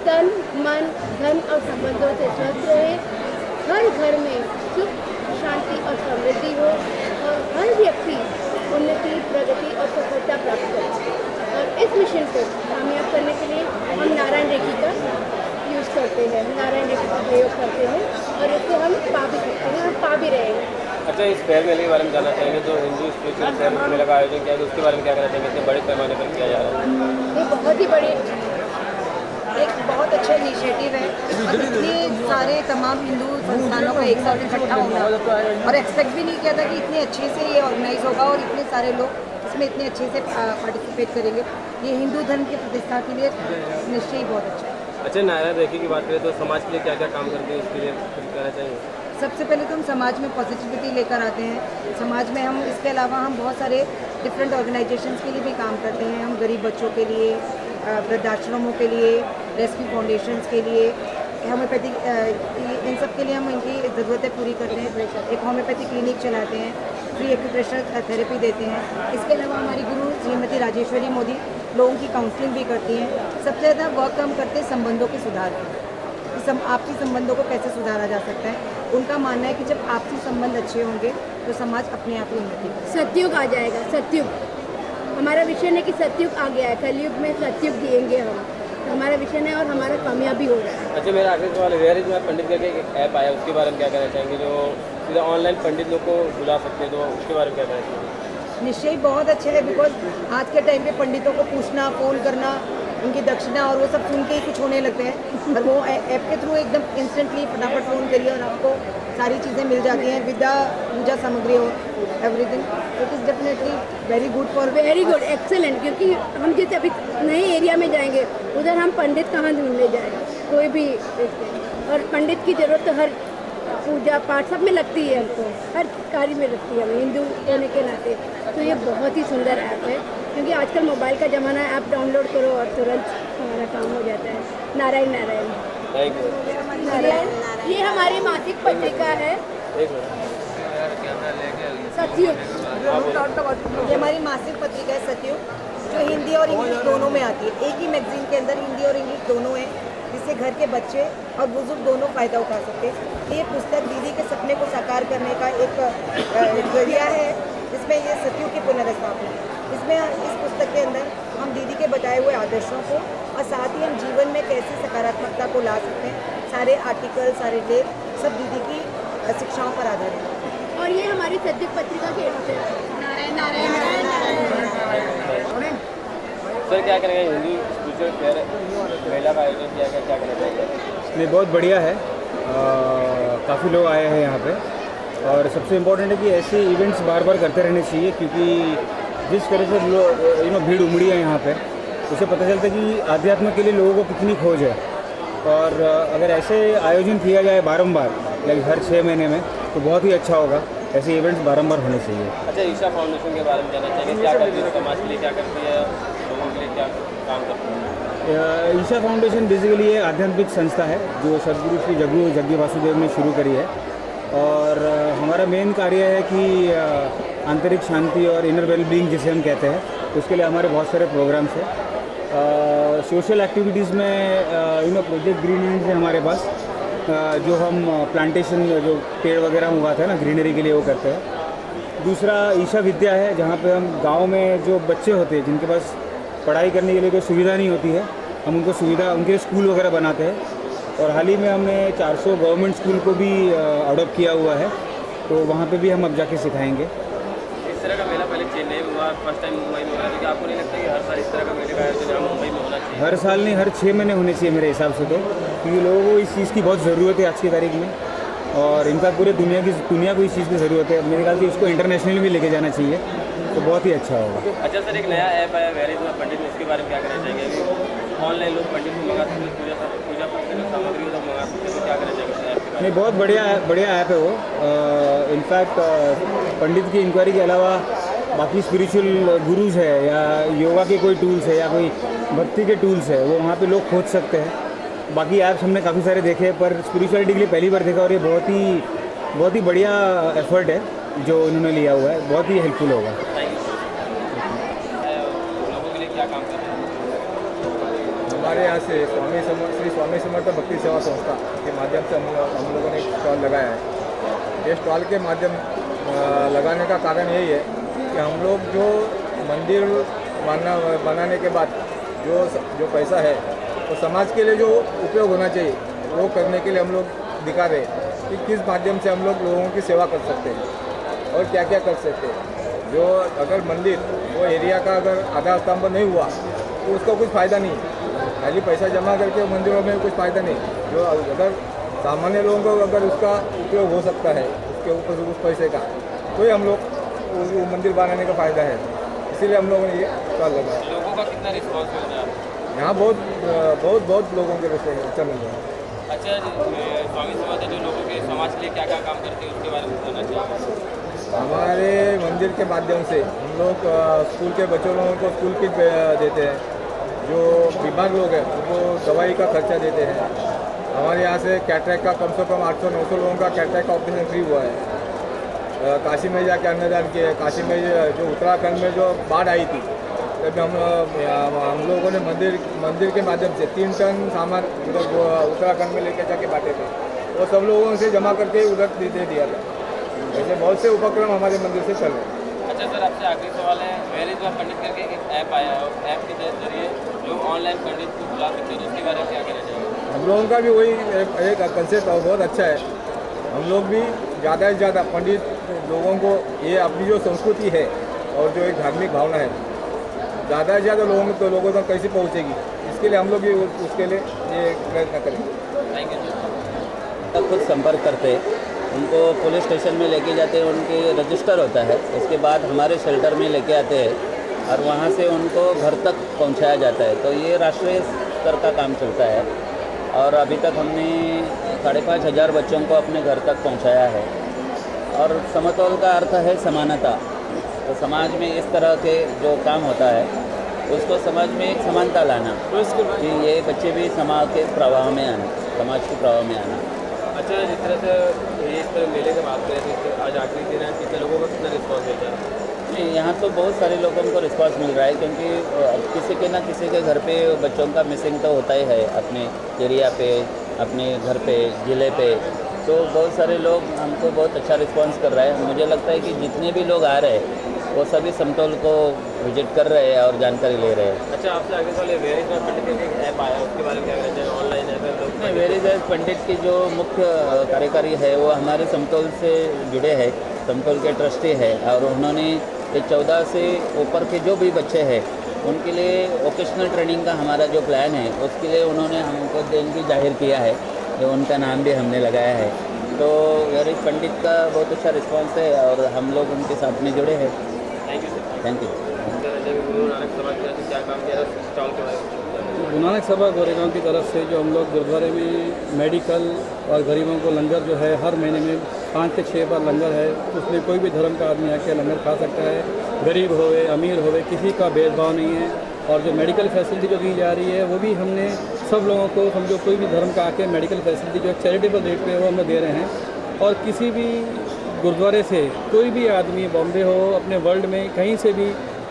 तन मन धन और संबंधों से स्वस्थ रहे, हर घर में सुख शांति और समृद्धि हो और हर व्यक्ति उन्नति प्रगति और सफलता प्राप्त करे। और इस मिशन को कामयाब करने के लिए हम नारायण रेखी का यूज़ करते हैं, नारायण रेखी का प्रयोग करते हैं और इसको हम पा भी सकते हैं और पा भी रहे हैं। अच्छा, इस फेयर मेले के बारे में जानना चाहेंगे, जो हिंदू स्पिरिचुअल फेयर मेले का आयोजन किया है उसके बारे में क्या कहना चाहेंगे? इतने बड़े पैमाने पर किया जा रहा है। ये बहुत ही बड़ी एक बहुत अच्छा इनिशिएटिव है और इतने सारे तमाम हिंदू संस्थानों का एक साथ इकट्ठा होना और एक्सपेक्ट भी नहीं किया था कि इतने अच्छे से ये ऑर्गेनाइज होगा और इतने सारे लोग इसमें इतने अच्छे से पार्टिसिपेट करेंगे। ये हिंदू धर्म की प्रतिष्ठा के लिए निश्चय ही बहुत अच्छा है। अच्छा, नारायण रेखी की बात करें तो समाज के लिए क्या क्या काम करते हैं, इसके लिए कुछ कहना चाहिए? सबसे पहले तो हम समाज में पॉजिटिविटी लेकर आते हैं। समाज में हम इसके अलावा हम बहुत सारे डिफरेंट ऑर्गेनाइजेशंस के लिए भी काम करते हैं। हम गरीब बच्चों के लिए, वृद्धाश्रमों के लिए, रेस्क्यू फाउंडेशंस के लिए, होम्योपैथिक इन सब के लिए हम इनकी ज़रूरतें पूरी करते हैं। एक होम्योपैथी क्लिनिक चलाते हैं, फ्री एक्यूप्रेशर थेरेपी देते हैं। इसके अलावा हमारी गुरु श्रीमती राजेश्वरी मोदी लोगों की काउंसलिंग भी करती हैं। सबसे ज़्यादा वर्क हम करते हैं संबंधों के सुधार की, आपसी संबंधों को कैसे सुधारा जा सकता है। उनका मानना है कि जब आपसी संबंध अच्छे होंगे तो समाज अपने आप ही उन्नति करेगा। सतयुग आ जाएगा, सतयुग हमारा विषय है कि सतयुग आ गया है, कलयुग में सतयुग दिएंगे हम, तो हमारा विषय है और हमारा कामयाबी हो रहा है। अच्छा, मेरा आखिरी सवाल, वेयर इज माय पंडित करके एक ऐप आया, उसके बारे में क्या कहना चाहेंगे? जो सीधा ऑनलाइन पंडित लोग को बुला सकते हैं, तो उसके बारे में क्या कहना चाहेंगे? निश्चय बहुत अच्छे है, बिकॉज आज के टाइम पे पंडितों को पूछना, फ़ोन करना, उनकी दक्षिणा और वो सब सुन के ही कुछ होने लगते हैं। और वो ऐप के थ्रू एकदम इंस्टेंटली फटाफट फ़ोन करिए और आपको सारी चीज़ें मिल जाती हैं, विद्या पूजा सामग्री और everything. It is definitely very good for very good, excellent. क्योंकि हम जैसे अभी नए एरिया में जाएंगे, उधर हम पंडित कहाँ ढूंढने जाएंगे, कोई भी। और पंडित की ज़रूरत तो हर पूजा पाठ सब में लगती है, हमको हर कार्य में लगती है, हमें हिंदू होने के नाते। तो ये बहुत ही सुंदर ऐप है, क्योंकि आजकल मोबाइल का ज़माना है, ऐप डाउनलोड करो और तुरंत हमारा काम हो जाता है। नारायण नारायण। Thank you. नारायण। ये हमारी मासिक पत्रिका है सतयुग। ये हमारी मासिक पत्रिका है सतयुग, जो हिंदी और इंग्लिश दोनों में आती है। एक ही मैगजीन के अंदर हिंदी और इंग्लिश दोनों हैं, जिससे घर के बच्चे और बुजुर्ग दोनों फ़ायदा उठा सकते हैं। ये पुस्तक दीदी के सपने को साकार करने का एक जरिया है, जिसमें ये सतयुग की पुनर्स्थापना है। इसमें इस पुस्तक के अंदर हम दीदी के बताए हुए आदर्शों को और साथ ही हम जीवन में कैसे सकारात्मकता को ला सकते हैं, सारे आर्टिकल, सारे लेख सब दीदी की शिक्षाओं पर आधारित है। और ये हमारी सतयुग पत्रिका के एडिटर नारायण नारायण नारायण। सर, क्या करेंगे? हिंदू स्पिरिचुअल फेयर मेला का आयोजन किया गया, क्या कहना चाहेंगे? नहीं, बहुत बढ़िया है। काफ़ी लोग आए हैं यहाँ पे और सबसे इम्पोर्टेंट है कि ऐसे इवेंट्स बार बार करते रहने चाहिए, क्योंकि जिस तरह से भीड़ उमड़ी है यहाँ पे, उससे पता चलता है कि आध्यात्म के लिए लोगों को कितनी खोज है। और अगर ऐसे आयोजन किया जाए बारंबार, लाइक हर 6 महीने में, तो बहुत ही अच्छा होगा। ऐसे इवेंट्स बारंबार होने चाहिए। अच्छा, ईशा फाउंडेशन के बारे में जानना चाहेंगे, क्या करती है समाज के लिए, क्या करती है लोगों के लिए, क्या काम करती है? ईशा फाउंडेशन बेसिकली एक आध्यात्मिक संस्था है जो सदगुरु श्री जग्गी वासुदेव ने शुरू करी है। और हमारा मेन कार्य है कि आंतरिक शांति और इनर वेलबींग जिसे हम कहते हैं, उसके लिए हमारे बहुत सारे प्रोग्राम्स हैं। सोशल एक्टिविटीज़ में प्रोजेक्ट ग्रीन हैंड्स है हमारे पास, जो हम प्लांटेशन, जो पेड़ वगैरह उगाते हैं ना, ग्रीनरी के लिए वो करते हैं। दूसरा ईशा विद्या है, जहाँ पे हम गांव में जो बच्चे होते हैं जिनके पास पढ़ाई करने के लिए कोई सुविधा नहीं होती है, हम उनको सुविधा, उनके स्कूल वगैरह बनाते हैं। और हाल ही में हमने 400 गवर्नमेंट स्कूल को भी अडॉप्ट किया हुआ है, तो वहाँ पे भी हम अब जाके सिखाएंगे। इस तरह का मेला पहले चेन्नई में हुआ, फर्स्ट टाइम मुंबई में हो रहा है, तो क्या आपको नहीं लगता कि हर साल इस तरह का मेले का आयोजन मुंबई में होना चाहिए? हर साल नहीं, हर 6 महीने होने चाहिए मेरे हिसाब से, तो क्योंकि लोगों को इस चीज़ की बहुत ज़रूरत है आज की तारीख में, और इनका पूरे दुनिया को इस चीज़ की ज़रूरत है। मेरे ख्याल से इसको इंटरनेशनल भी लेके जाना चाहिए, तो बहुत ही अच्छा होगा। अच्छा सर, एक नया ऐप आया वेयर इज माय पंडित, इसके बारे में क्या कहना चाहेंगे? ऑनलाइन लोग पंडित को मंगा सकते हैं, पूजा पाठ की सामग्री तो मंगा सकते हैं, तो क्या कहना चाहेंगे? नहीं, बहुत बढ़िया ऐप है वो। इनफैक्ट पंडित की इंक्वायरी के अलावा बाकी स्पिरिचुअल गुरुज है या योगा के कोई टूल्स है या कोई भक्ति के टूल्स है, वो वहाँ पे लोग खोज सकते हैं। बाकी ऐप्स हमने काफ़ी सारे देखे, पर स्पिरिचुअलिटी के लिए पहली बार देखा, और ये बहुत ही बढ़िया एफर्ट है जो उन्होंने लिया हुआ है, बहुत ही हेल्पफुल होगा। लोगों के लिए क्या काम कर रहे हैं? हमारे यहाँ से श्री स्वामी समर्थ भक्ति सेवा संस्था के माध्यम से हम लोगों ने एक स्टॉल लगाया है। ये स्टॉल के माध्यम लगाने का कारण यही है कि हम लोग जो मंदिर बनाने के बाद जो पैसा है वो समाज के लिए जो उपयोग होना चाहिए वो करने के लिए हम लोग दिखा रहे हैं कि किस माध्यम से हम लोग लोगों की सेवा कर सकते हैं और क्या क्या कर सकते हैं। जो अगर मंदिर वो एरिया का अगर आधा स्तंभ नहीं हुआ तो उसका कुछ फ़ायदा नहीं, खाली पैसा जमा करके मंदिरों में कुछ फ़ायदा नहीं। जो अगर सामान्य लोगों को अगर उसका उपयोग हो सकता है उसके ऊपर उस पैसे का, तो ही हम लोग वो मंदिर बनाने का फ़ायदा है। इसीलिए हम लोगों ने ये स्टॉल लगाया। लोगों का कितना रिस्पॉन्स मिल रहा है? यहाँ बहुत लोगों के रिस्पॉन्स अच्छा मिल रहा है। अच्छा, स्वामी समर्थ जो लोगों के समाज के लिए क्या क्या काम करते हैं उसके बारे में बताना चाहिए। हमारे मंदिर के माध्यम से हम लोग स्कूल के बच्चों लोगों को स्कूल किट देते हैं, जो बीमार लोग हैं उनको दवाई का खर्चा देते हैं। हमारे यहाँ से कैटरेक्ट का कम से कम 800-900 लोगों का कैटरेक्ट का ऑपरेशन फ्री हुआ है। काशी में जाके अन्नदान किए। काशी में जो उत्तराखंड में जो बाढ़ आई थी तब हम लोगों ने मंदिर के माध्यम से 3 टन सामान उधर उत्तराखंड में लेके जाके बांटे थे। वो सब लोगों से जमा करके उधर दे दिया था। ऐसे बहुत से उपक्रम हमारे मंदिर से चल रहे हैं। अच्छा सर, आपसे आखिरी सवाल है, वेयर इज़ पंडित करके एक ऐप आया है, ऐप के जरिए लोग ऑनलाइन पंडित को बुला सकते हैं, उसके बारे में क्या कहना चाहिए? हम लोगों का भी वही एक कंसेप्ट बहुत अच्छा है। हम लोग भी ज़्यादा से ज़्यादा पंडित लोगों को ये अपनी जो संस्कृति है और जो एक धार्मिक भावना है ज़्यादा से ज़्यादा लोगों तक कैसे पहुँचेगी, इसके लिए हम लोग भी उसके लिए ये प्रयत्न करेंगे। Thank you sir. खुद संपर्क करते, उनको पुलिस स्टेशन में लेके जाते हैं, उनके रजिस्टर होता है, उसके बाद हमारे शेल्टर में लेके आते हैं और वहाँ से उनको घर तक पहुँचाया जाता है। तो ये राष्ट्रीय स्तर का काम चलता है और अभी तक हमने 5,500 बच्चों को अपने घर तक पहुँचाया है। और समतोल का अर्थ है समानता। तो समाज में इस तरह के जो काम होता है उसको समाज में एक समानता लाना कि ये बच्चे भी समाज के प्रवाह में आना, समाज के प्रवाह में आना। अच्छा, जिस तरह से इस तरह मेले की बात करें तो आज आखिरी दिन है, कितने लोगों का कितना रिस्पॉन्स मिलता है? नहीं, यहाँ तो बहुत सारे लोगों को रिस्पांस मिल रहा है, क्योंकि किसी के ना किसी के घर पे बच्चों का मिसिंग तो होता ही है, अपने एरिया पे, अपने घर पे, ज़िले पे। तो बहुत सारे लोग हमको बहुत अच्छा रिस्पांस कर रहा है। मुझे लगता है कि जितने भी लोग आ रहे हैं वो सभी समतोल को विजिट कर रहे हैं और जानकारी ले रहे हैं। अच्छा, आपसे आगे वाले वेयर इज़ पंडित का एक ऐप आया, उसके बारे में क्या कहना चाहिए? ऑनलाइन ऐप है लोग? नहीं, वेयर इज़ पंडित की जो मुख्य कार्यकारी है वो हमारे समतोल से जुड़े हैं, समतोल के ट्रस्टी है, और उन्होंने ये 14 से ऊपर के जो भी बच्चे हैं उनके लिए वोकेशनल ट्रेनिंग का हमारा जो प्लान है उसके लिए उन्होंने हमको दिन भी जाहिर किया है, जो उनका नाम भी हमने लगाया है। तो वेयर इज़ पंडित का बहुत अच्छा रिस्पांस है और हम लोग उनके साथ में जुड़े हैं। Thank you sir. Thank you. Guru Nanak सभा की तरफ से क्या काम किया स्टॉल के बारे में? गुरु नानक सभा गोरेगांव की तरफ से जो हम लोग गुरुद्वारे में मेडिकल और गरीबों को लंगर जो है हर महीने में 5 से 6 बार लंगर है, उसमें कोई भी धर्म का आदमी आके लंगर खा सकता है। गरीब होवे अमीर होवे किसी का भेदभाव नहीं है। और जो मेडिकल फैसिलिटी जो दी जा रही है वो भी हमने सब लोगों को, समझो कोई भी धर्म का आके मेडिकल फैसिलिटी जो चैरिटेबल रेट पे वो हम लोग दे रहे हैं। और किसी भी गुरुद्वारे से कोई भी आदमी, बॉम्बे हो, अपने वर्ल्ड में कहीं से भी,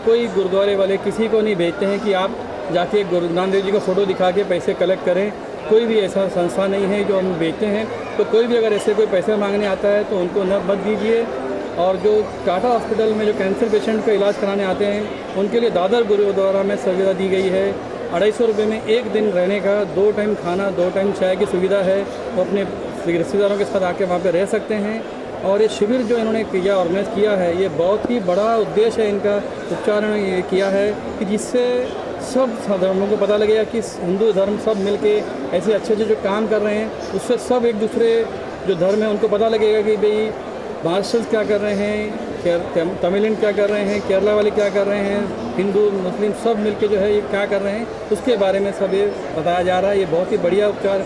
कोई गुरुद्वारे वाले किसी को नहीं भेजते हैं कि आप जाके गुरु नानक देव जी का फ़ोटो दिखा के पैसे कलेक्ट करें। कोई भी ऐसा संस्था नहीं है जो हम भेजते हैं। तो कोई भी अगर ऐसे कोई पैसे मांगने आता है तो उनको न मत दीजिए। और जो टाटा हॉस्पिटल में जो कैंसर पेशेंट का इलाज कराने आते हैं उनके लिए दादर गुरुद्वारा में सुविधा दी गई है। 250 रुपये में 1 दिन रहने का, 2 टाइम खाना, 2 टाइम चाय की सुविधा है। वो अपने रिश्तेदारों के साथ आके वहाँ पे रह सकते हैं। और ये शिविर जो इन्होंने किया, ऑर्गेनाइज किया है, ये बहुत ही बड़ा उद्देश्य है इनका। उपचार इन्होंने ये किया है कि जिससे सब धर्मों को पता लगेगा कि हिंदू धर्म सब मिलके ऐसे अच्छे अच्छे जो काम कर रहे हैं, उससे सब एक दूसरे जो धर्म है उनको पता लगेगा कि भाई महाराष्ट्र क्या कर रहे हैं, तमिलियन क्या कर रहे हैं, केरला वाले क्या कर रहे हैं, हिंदू मुस्लिम सब मिलके जो है ये क्या कर रहे हैं, उसके बारे में सब ये बताया जा रहा है। ये बहुत ही बढ़िया उपचार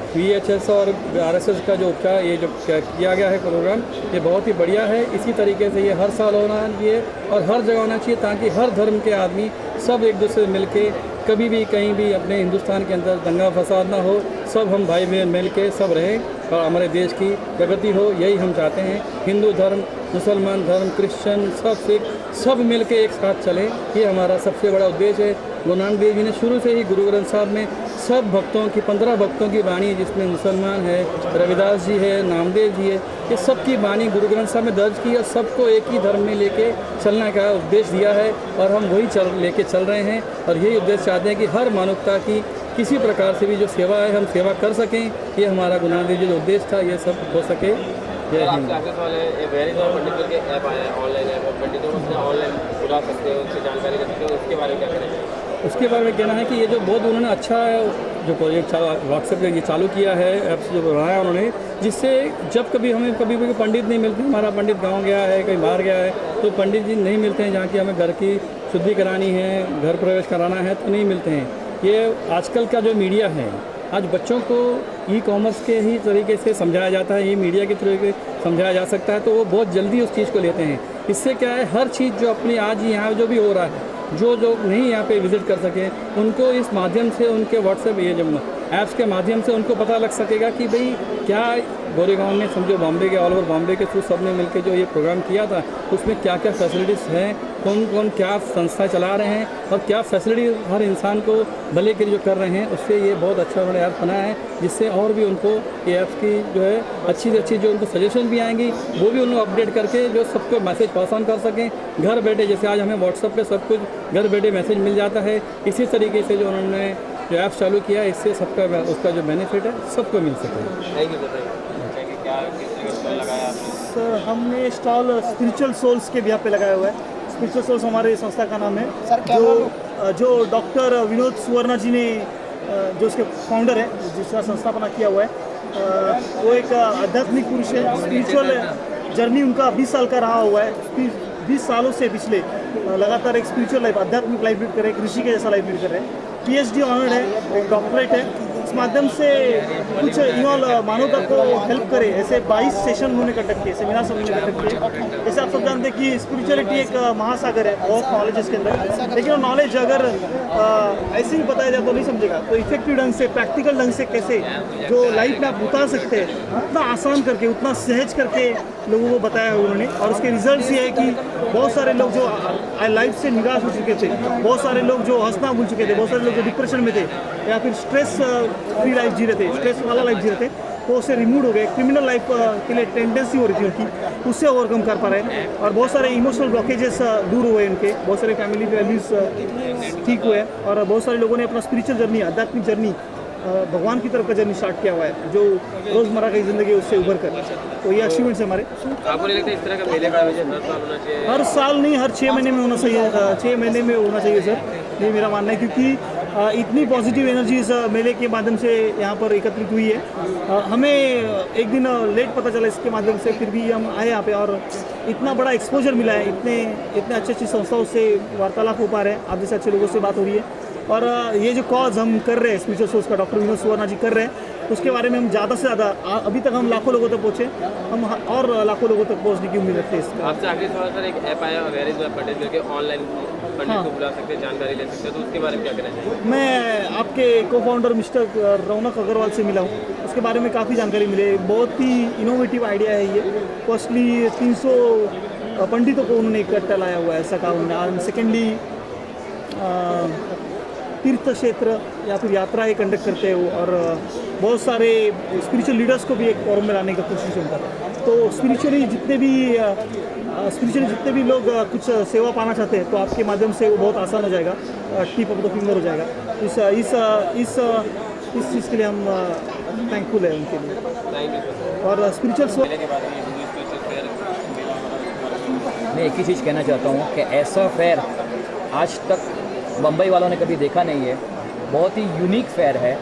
VHS और RSS का जो उपचार ये जो किया गया है प्रोग्राम, ये बहुत ही बढ़िया है। इसी तरीके से ये हर साल होना चाहिए और हर जगह होना चाहिए, ताकि हर धर्म के आदमी सब एक दूसरे से मिल के कभी भी कहीं भी अपने हिंदुस्तान के अंदर दंगा फसाद ना हो, सब हम भाई बहन मिल के सब रहें। और हमारे देश की प्रगति हो, यही हम चाहते हैं। हिंदू धर्म, मुसलमान धर्म, क्रिश्चियन, सब सिख सब मिल के एक साथ चलें, ये हमारा सबसे बड़ा उद्देश्य है। गुरु नानक देव जी ने शुरू से ही गुरु ग्रंथ साहब में सब भक्तों की 15 भक्तों की वाणी, जिसमें मुसलमान है, रविदास जी है, नामदेव जी है, ये सब की वाणी गुरु ग्रंथ साहब में दर्ज की और सबको एक ही धर्म में लेके चलने का उपदेश दिया है और हम वही लेके चल रहे हैं। और यही उद्देश्य चाहते हैं कि हर मानवता की किसी प्रकार से भी जो सेवा है हम सेवा कर सकें, ये हमारा गुरु नानक देव जी जो उद्देश्य था ये सब हो सके। जय हिंद। पंडित के ऐप आया है, ऑनलाइन ऐप, पंडितों को उसने ऑनलाइन बुला सकते हो, उससे जानकारी ले सकते हो, उसके बारे में क्या करें? उसके बारे में कहना है कि ये जो बहुत उन्होंने अच्छा जो प्रोजेक्ट व्हाट्सएप पे ये चालू किया है, ऐप्स जो बनाया उन्होंने, जिससे जब कभी हमें कभी भी पंडित नहीं मिलते, हमारा पंडित गांव गया है, कहीं बाहर गया है, तो पंडित जी नहीं मिलते हैं, जहाँ की हमें घर की शुद्धि करानी है, घर प्रवेश कराना है, तो नहीं मिलते हैं। ये आजकल का जो मीडिया है, आज बच्चों को ई कॉमर्स के ही तरीके से समझाया जाता है, ये मीडिया के तरीके से समझाया जा सकता है, तो वो बहुत जल्दी उस चीज़ को लेते हैं। इससे क्या है, हर चीज़ जो अपनी आज यहाँ जो भी हो रहा है, जो नहीं यहाँ पे विज़िट कर सके, उनको इस माध्यम से उनके व्हाट्सएप ये जो ऐप्स के माध्यम से उनको पता लग सकेगा कि भाई क्या गोरेगांव में समझो बॉम्बे के ऑल ओवर बॉम्बे के थ्रू सब ने मिलकर जो ये प्रोग्राम किया था, उसमें क्या क्या फैसिलिटीज़ हैं, कौन कौन क्या संस्था चला रहे हैं और क्या फैसिलिटी हर इंसान को भले के लिए जो कर रहे हैं, उससे ये बहुत अच्छा उन्होंने ऐप बनाया है, जिससे और भी उनको ये ऐप्स की जो है अच्छी से अच्छी जो उनको सजेशन भी आएंगी, वो भी उनको अपडेट करके जो सबको मैसेज पास ऑन कर सकें घर बैठे। जैसे आज हमें व्हाट्सएप पे सब कुछ घर बैठे मैसेज मिल जाता है, इसी तरीके से जो उन्होंने जो ऐप चालू किया है, इससे सबका उसका जो बेनिफिट है सबको मिल सके। थैंक यू, बताइए क्या किस तरह का स्टॉल लगाया आपने? सर हमने स्टॉल स्पिरिचुअल सोल्स के बिहार पे लगाया हुआ है। स्पिरिचुअल सोल्स हमारे संस्था का नाम है, जो डॉक्टर विनोद सुवर्णा जी ने जो उसके फाउंडर है, जिसका संस्थापना किया हुआ है, वो एक आध्यात्मिक पुरुष है। स्पिरिचुअल जर्नी उनका 20 साल का रहा हुआ है। 20 सालों से पिछले लगातार एक स्पिरिचुअल लाइफ, आध्यात्मिक लाइफ लीड कर रहे हैं, ऋषि के जैसा लाइफ लीड कर रहे हैं। PhD ऑनर्ड है, एक डॉक्टरेट है। इस माध्यम से कुछ इन्वॉल्व मानवता को हेल्प करे, ऐसे 22 सेशन उन्होंने कंडक्ट किए, सेमिनार उन्होंने कंडक्ट किए। जैसे आप सब जानते हैं कि स्पिरिचुअलिटी एक महासागर है, बहुत नॉलेज इसके अंदर, लेकिन वो नॉलेज अगर ऐसे ही बताया जाए तो नहीं समझेगा। तो इफेक्टिव ढंग से, प्रैक्टिकल ढंग से कैसे जो लाइफ में आप उतार सकते हैं, उतना आसान करके, उतना सहज करके लोगों को बताया है उन्होंने। और उसके रिजल्ट्स ये है कि बहुत सारे लोग जो लाइफ से निराश हो चुके थे, बहुत सारे लोग जो हंसना भूल चुके थे, बहुत सारे लोग जो डिप्रेशन में थे या फिर स्ट्रेस फ्री लाइफ जी रहे थे, स्ट्रेस वाला लाइफ जी रहे थे, तो उससे रिमूव हो गए। क्रिमिनल लाइफ के लिए टेंडेंसी हो रही थी उनकी, उससे ओवरकम कर पा रहे हैं। और बहुत सारे इमोशनल ब्लॉकेजेस दूर हुए उनके, बहुत सारे फैमिली वैल्यूज़ ठीक हुए, और बहुत सारे लोगों ने अपना स्पिरिचुअल जर्नी, आध्यात्मिक जर्नी, भगवान की तरफ का जर्नी स्टार्ट किया हुआ है, जो रोज़मर्रा की ज़िंदगी है उससे उभर कर। तो ये अचीवमेंट्स है हमारे। आपको नहीं लगता इस तरह का मेले का आयोजन हर साल होना चाहिए? हर साल नहीं, हर 6 महीने में होना चाहिए। 6 महीने में होना चाहिए सर, ये मेरा मानना है, क्योंकि इतनी पॉजिटिव एनर्जी इस मेले के माध्यम से यहाँ पर एकत्रित हुई है। हमें एक दिन लेट पता चला इसके माध्यम से, फिर भी हम आए यहाँ पे और इतना बड़ा एक्सपोजर मिला है, इतने अच्छी संस्थाओं से वार्तालाप हो पा रहे हैं, आप जैसे अच्छे लोगों से बात हो रही है। और ये जो कॉज हम कर रहे हैं स्पिरिचुअल सोर्स का, डॉक्टर विनोद सुवर्णा जी कर रहे हैं, उसके बारे में हम ज़्यादा से ज़्यादा, अभी तक हम लाखों लोगों तक पहुँचे, हम और लाखों लोगों तक पहुँचने की उम्मीद रखते हैं इसका। आपसे आखिरी सवाल सर, एक ऐप आया वेयर इज माय पंडित करके, ऑनलाइन पंडित को बुला सकते हैं, जानकारी ले सकते हैं, तो उसके बारे में क्या कहना चाहिए? मैं आपके को फाउंडर मिस्टर रौनक अग्रवाल से मिला हूँ, उसके बारे में काफ़ी जानकारी मिली। बहुत ही इनोवेटिव आइडिया है ये। फर्स्टली 300 पंडितों को उन्होंने इकट्ठा लाया हुआ है, ऐसा कहा उन्होंने। सेकेंडली तीर्थ क्षेत्र या फिर यात्राएं कंडक्ट करते हैं वो, और बहुत सारे स्पिरिचुअल लीडर्स को भी एक फॉरम में लाने का कोशिश उनका। तो स्पिरिचुअली जितने भी लोग कुछ सेवा पाना चाहते हैं, तो आपके माध्यम से वो बहुत आसान हो जाएगा, टिप ऑफ द फिंगर हो जाएगा। इस चीज़ के लिए हम थैंकफुल है उनके लिए। और स्पिरिचुअल मैं एक ही चीज़ कहना चाहता हूँ कि ऐसा फेयर आज तक बम्बई वालों ने कभी देखा नहीं है। बहुत ही यूनिक फेयर है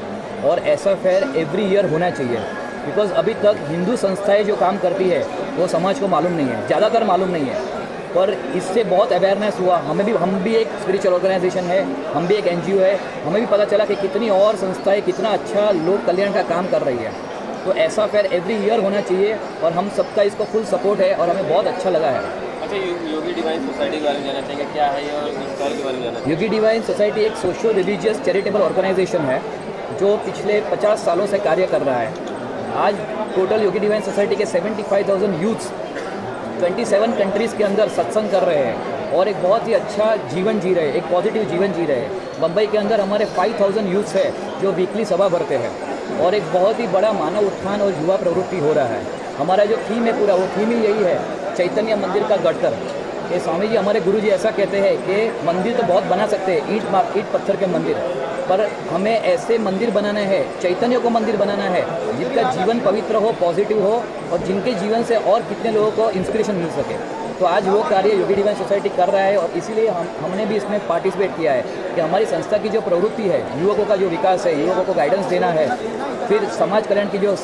और ऐसा फेयर एवरी ईयर होना चाहिए, बिकॉज अभी तक हिंदू संस्थाएं जो काम करती है वो समाज को मालूम नहीं है, ज़्यादातर मालूम नहीं है, पर इससे बहुत अवेयरनेस हुआ। हम भी एक स्पिरिचुअल ऑर्गेनाइजेशन है, हम भी एक NGO है, हमें भी पता चला कि कितनी और संस्थाएं कितना अच्छा लोक कल्याण का काम कर रही है। तो ऐसा फेयर एवरी ईयर होना चाहिए और हम सबका इसको फुल सपोर्ट है और हमें बहुत अच्छा लगा है। अच्छा, योगी डिवाइन सोसाइटी के बारे में जानना चाहेंगे, क्या है ये और स्टॉल के बारे में जानना चाहिए? योगी डिवाइन सोसाइटी एक सोशल रिलीजियस चैरिटेबल ऑर्गेनाइजेशन है जो पिछले 50 सालों से कार्य कर रहा है आज टोटल योगी डिवाइन सोसाइटी के 75,000 यूथ्स 27 कंट्रीज़ के अंदर सत्संग कर रहे हैं और एक बहुत ही अच्छा जीवन जी रहे हैं, एक पॉजिटिव जीवन जी रहे हैं। मुंबई के अंदर हमारे 5,000 यूथ्स है जो वीकली सभा भरते हैं और एक बहुत ही बड़ा मानव उत्थान और युवा प्रवृत्ति हो रहा है। हमारा जो थीम है पूरा, वो थीम ही यही है, चैतन्य मंदिर का गढ़कर। ये स्वामी जी, हमारे गुरु जी ऐसा कहते हैं कि मंदिर तो बहुत बना सकते हैं, ईंट पत्थर के मंदिर, पर हमें ऐसे मंदिर बनाना है, चैतन्य को मंदिर बनाना है जिनका जीवन पवित्र हो, पॉजिटिव हो और जिनके जीवन से और कितने लोगों को इंस्पिरेशन मिल सके। तो आज वो कार्य योगी डिवाइन सोसाइटी कर रहा है और इसीलिए हमने भी इसमें पार्टिसिपेट किया है कि हमारी संस्था की जो प्रवृत्ति है, युवकों का जो विकास है, युवकों को गाइडेंस देना है, फिर समाज कल्याण की जो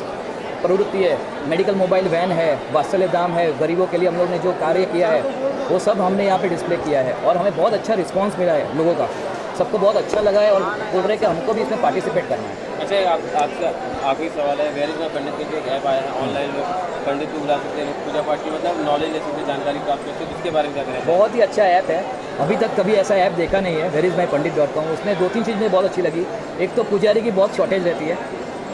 प्रवृत्ति है, मेडिकल मोबाइल वैन है, वात्सल्य धाम है, गरीबों के लिए हम लोग ने जो कार्य किया है वो सब हमने यहाँ पे डिस्प्ले किया है और हमें बहुत अच्छा रिस्पांस मिला है लोगों का, सबको बहुत अच्छा लगा है और बोल रहे हैं कि हमको भी इसमें पार्टिसिपेट करना है। अच्छा, आपका आखिरी सवाल है, वेर इज माई पंडित के जो एक ऐप आया है, ऑनलाइन लोग पंडित को बुला सकते हैं, पूजा पाठ की मतलब नॉलेज ले सकते हैं, जानकारी प्राप्त कर सकते हैं, इसके बारे में क्या करें? बहुत ही अच्छा ऐप है, अभी तक कभी ऐसा ऐप देखा नहीं है, verismypandit.com। उसमें 2-3 चीज़ मुझे बहुत अच्छी लगी। एक तो पुजारी की बहुत शॉर्टेज रहती है,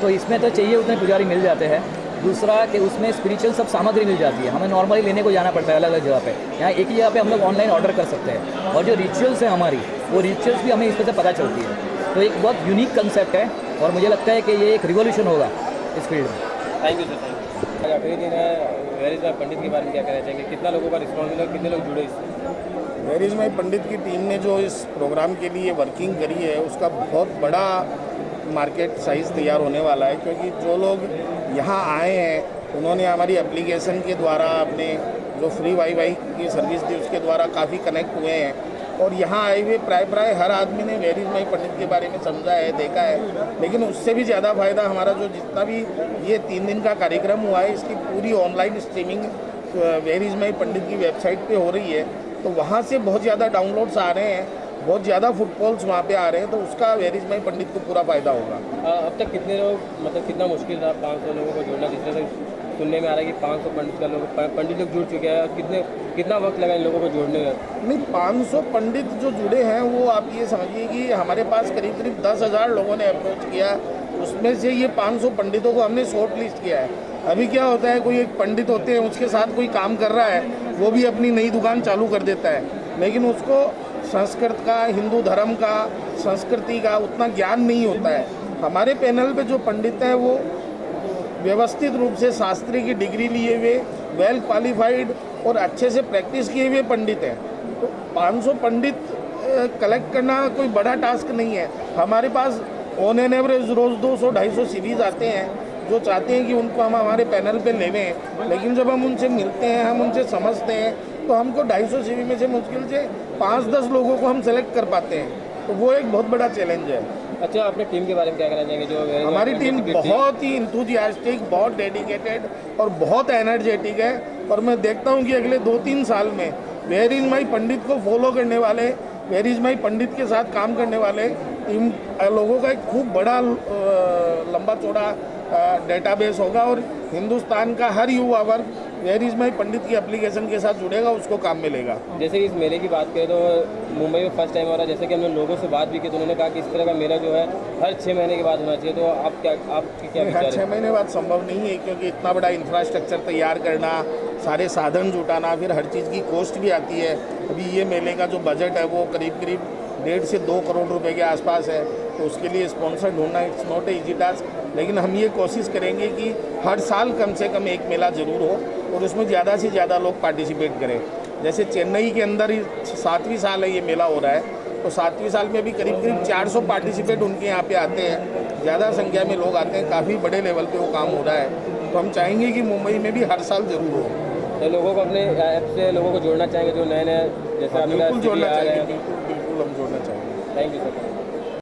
तो इसमें तो चाहिए उतने पुजारी मिल जाते हैं। दूसरा कि उसमें स्पिरिचुअल सब सामग्री मिल जाती है, हमें नॉर्मली लेने को जाना पड़ता है अलग अलग जगह पे। यहाँ एक ही जगह पे हम लोग ऑनलाइन ऑर्डर कर सकते हैं और जो रिचुअल्स है हमारी, वो रिचुअल्स भी हमें इसमें से पता चलती है। तो एक बहुत यूनिक कंसेप्ट है और मुझे लगता है कि ये एक रिवॉल्यूशन होगा इस फील्ड में। Thank you sir, thank you. आखिरी दिन है, वेर इज माई पंडित के बारे में क्या कहना चाहेंगे? कितना लोगों का रिस्पॉन्स मिला, कितने लोग जुड़े इससे? वेर इज़ माई पंडित की टीम ने जो इस प्रोग्राम के लिए वर्किंग करी है, उसका बहुत बड़ा मार्केट साइज़ तैयार होने वाला है, क्योंकि जो लोग यहाँ आए हैं उन्होंने हमारी एप्लीकेशन के द्वारा अपने जो फ्री वाईफाई की सर्विस थी उसके द्वारा काफ़ी कनेक्ट हुए हैं और यहाँ आए हुए प्राय हर आदमी ने वेर इज़ माई पंडित के बारे में समझा है, देखा है। लेकिन उससे भी ज़्यादा फ़ायदा हमारा जो जितना भी ये 3 दिन का कार्यक्रम हुआ है, इसकी पूरी online streaming where is my Pandit की वेबसाइट पे हो रही है, तो वहाँ से बहुत ज़्यादा डाउनलोड्स आ रहे हैं, बहुत ज़्यादा फुटफॉल्स वहाँ पे आ रहे हैं, तो उसका वेर इज़ माई पंडित को पूरा फ़ायदा होगा। अब तक कितने लोग, मतलब कितना मुश्किल था 500 लोगों को जोड़ना? जिस तरह से सुनने में आ रहा है कि 500 पंडित लोग जुड़ चुके हैं, कितना वक्त लगा इन लोगों को जोड़ने में? नहीं, 500 पंडित जो जुड़े हैं वो आप ये समझिए कि हमारे पास करीब 10,000 लोगों ने अप्रोच किया, उसमें से ये 500 पंडितों को हमने शॉर्ट लिस्ट किया है। अभी क्या होता है, कोई एक पंडित होते हैं, उसके साथ कोई काम कर रहा है, वो भी अपनी नई दुकान चालू कर देता है, लेकिन उसको संस्कृत का, हिंदू धर्म का, संस्कृति का उतना ज्ञान नहीं होता है। हमारे पैनल पे जो पंडित हैं वो व्यवस्थित रूप से शास्त्री की डिग्री लिए हुए, वेल क्वालिफाइड और अच्छे से प्रैक्टिस किए हुए पंडित हैं। तो 500 पंडित कलेक्ट करना कोई बड़ा टास्क नहीं है। हमारे पास ऑन एन एवरेज रोज़ 200-250 सीरीज आते हैं जो चाहते हैं कि उनको हम हमारे पैनल पे लेवें, लेकिन जब हम उनसे मिलते हैं, हम उनसे समझते हैं, तो हमको 250 सीवी में से मुश्किल से 5-10 लोगों को हम सेलेक्ट कर पाते हैं, तो वो एक बहुत बड़ा चैलेंज है। अच्छा, अपने टीम के बारे में क्या कहना चाहेंगे? जो हमारी टीम बहुत ही इंथुजियास्टिक, बहुत डेडिकेटेड और बहुत एनर्जेटिक है, और मैं देखता हूँ कि अगले 2-3 साल में वेर इज़ माई पंडित को फॉलो करने वाले, वेर इज़ माई पंडित के साथ काम करने वाले टीम लोगों का एक खूब बड़ा लंबा चौड़ा डेटाबेस होगा और हिंदुस्तान का हर युवा वर्ग वेर इज़ माई पंडित की एप्लीकेशन के साथ जुड़ेगा, उसको काम मिलेगा। जैसे कि इस मेले की बात करें तो मुंबई में फर्स्ट टाइम हो रहा है, जैसे कि हमने लोगों से बात भी की तो उन्होंने कहा कि इस तरह का मेला जो है हर 6 महीने के बाद होना चाहिए, तो आपकी क्या विचार है? हर 6 महीने बाद संभव नहीं है, क्योंकि इतना बड़ा इंफ्रास्ट्रक्चर तैयार करना, सारे साधन जुटाना, फिर हर चीज़ की कॉस्ट भी आती है। अभी ये मेले का जो बजट है वो करीब 1.5 से 2 करोड़ रुपए के आसपास है, तो उसके लिए स्पॉन्सर ढूंढना it's not a easy task. लेकिन हम ये कोशिश करेंगे कि हर साल कम से कम एक मेला ज़रूर हो और उसमें ज़्यादा से ज़्यादा लोग पार्टिसिपेट करें। जैसे चेन्नई के अंदर ही 7वीं साल है ये मेला हो रहा है, तो 7वीं साल में भी करीब 400 पार्टिसिपेट उनके यहाँ पे आते हैं, ज़्यादा संख्या में लोग आते हैं, काफ़ी बड़े लेवल पे वो काम हो रहा है। तो हम चाहेंगे कि मुंबई में भी हर साल ज़रूर हो। तो लोगों को अपने ऐप से लोगों को जोड़ना चाहेंगे, जो नए जैसे बिल्कुल जोड़ना चाहिए, बिल्कुल हम जोड़ना चाहेंगे। Thank you sir.